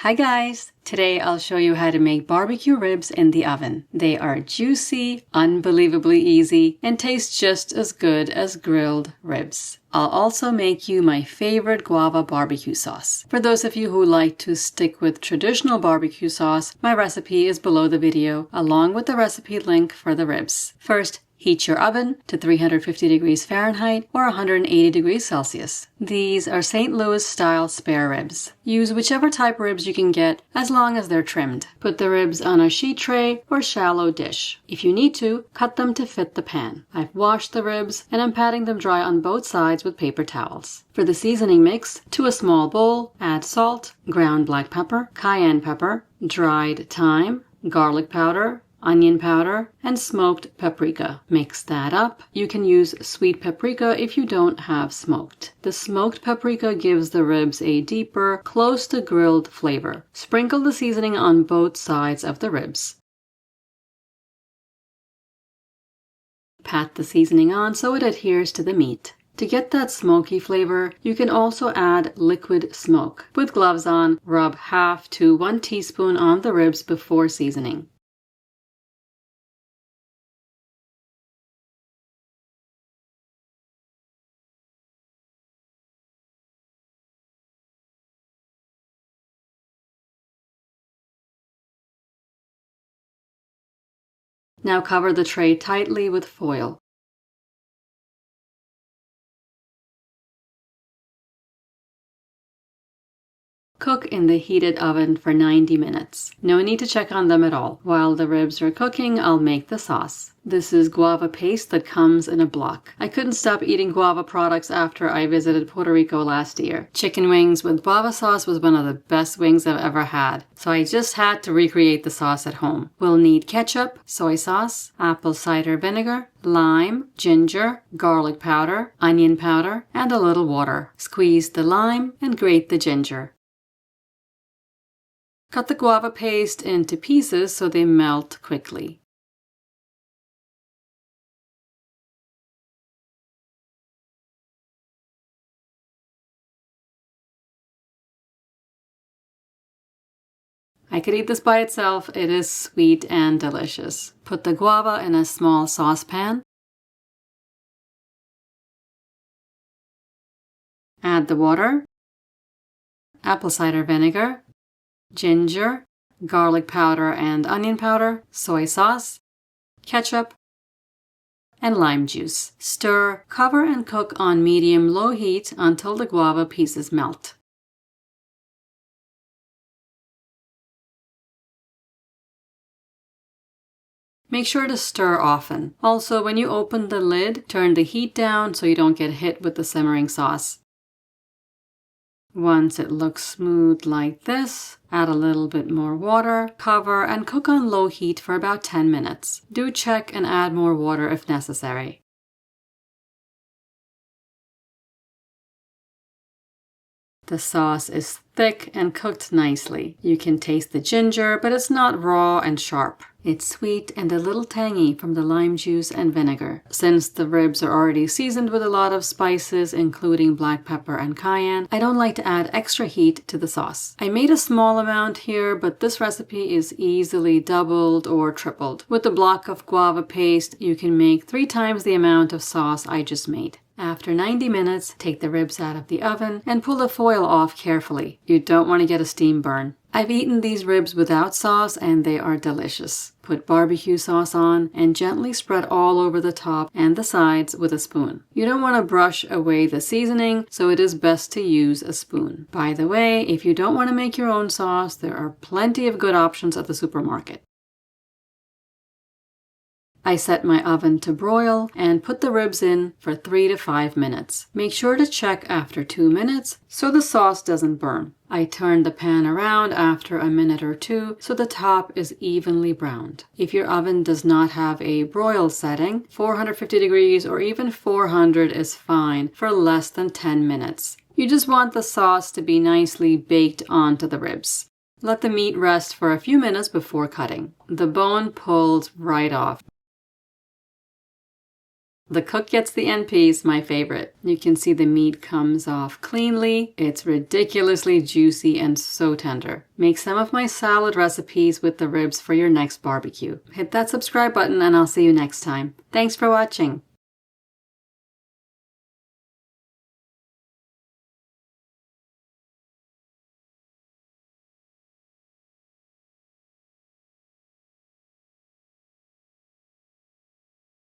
Hi guys! Today I'll show you how to make barbecue ribs in the oven. They are juicy, unbelievably easy, and taste just as good as grilled ribs. I'll also make you my favorite guava barbecue sauce. For those of you who like to stick with traditional barbecue sauce, my recipe is below the video, along with the recipe link for the ribs. First, heat your oven to 350 degrees Fahrenheit or 180 degrees Celsius. These are St. Louis style spare ribs. Use whichever type ribs you can get as long as they're trimmed. Put the ribs on a sheet tray or shallow dish. If you need to, cut them to fit the pan. I've washed the ribs and I'm patting them dry on both sides with paper towels. For the seasoning mix, to a small bowl, add salt, ground black pepper, cayenne pepper, dried thyme, garlic powder, onion powder, and smoked paprika. Mix that up. You can use sweet paprika if you don't have smoked. The smoked paprika gives the ribs a deeper, close to grilled flavor. Sprinkle the seasoning on both sides of the ribs. Pat the seasoning on so it adheres to the meat. To get that smoky flavor, you can also add liquid smoke. With gloves on, rub half to 1 teaspoon on the ribs before seasoning. Now cover the tray tightly with foil. Cook in the heated oven for 90 minutes. No need to check on them at all. While the ribs are cooking, I'll make the sauce. This is guava paste that comes in a block. I couldn't stop eating guava products after I visited Puerto Rico last year. Chicken wings with guava sauce was one of the best wings I've ever had, so I just had to recreate the sauce at home. We'll need ketchup, soy sauce, apple cider vinegar, lime, ginger, garlic powder, onion powder, and a little water. Squeeze the lime and grate the ginger. Cut the guava paste into pieces so they melt quickly. I could eat this by itself. It is sweet and delicious. Put the guava in a small saucepan. Add the water, apple cider vinegar, ginger, garlic powder and onion powder, soy sauce, ketchup, and lime juice. Stir, cover, and cook on medium-low heat until the guava pieces melt. Make sure to stir often. Also, when you open the lid, turn the heat down so you don't get hit with the simmering sauce. Once it looks smooth like this, add a little bit more water, cover, and cook on low heat for about 10 minutes. Do check and add more water if necessary. The sauce is thick and cooked nicely. You can taste the ginger, but it's not raw and sharp. It's sweet and a little tangy from the lime juice and vinegar. Since the ribs are already seasoned with a lot of spices, including black pepper and cayenne, I don't like to add extra heat to the sauce. I made a small amount here, but this recipe is easily doubled or tripled. With the block of guava paste, you can make 3 times the amount of sauce I just made. After 90 minutes, take the ribs out of the oven and pull the foil off carefully. You don't want to get a steam burn. I've eaten these ribs without sauce and they are delicious. Put barbecue sauce on and gently spread all over the top and the sides with a spoon. You don't want to brush away the seasoning, so it is best to use a spoon. By the way, if you don't want to make your own sauce, there are plenty of good options at the supermarket. I set my oven to broil and put the ribs in for 3 to 5 minutes. Make sure to check after 2 minutes so the sauce doesn't burn. I turn the pan around after a minute or 2 so the top is evenly browned. If your oven does not have a broil setting, 450 degrees or even 400 is fine for less than 10 minutes. You just want the sauce to be nicely baked onto the ribs. Let the meat rest for a few minutes before cutting. The bone pulls right off. The cook gets the end piece, my favorite. You can see the meat comes off cleanly. It's ridiculously juicy and so tender. Make some of my salad recipes with the ribs for your next barbecue. Hit that subscribe button and I'll see you next time. Thanks for watching.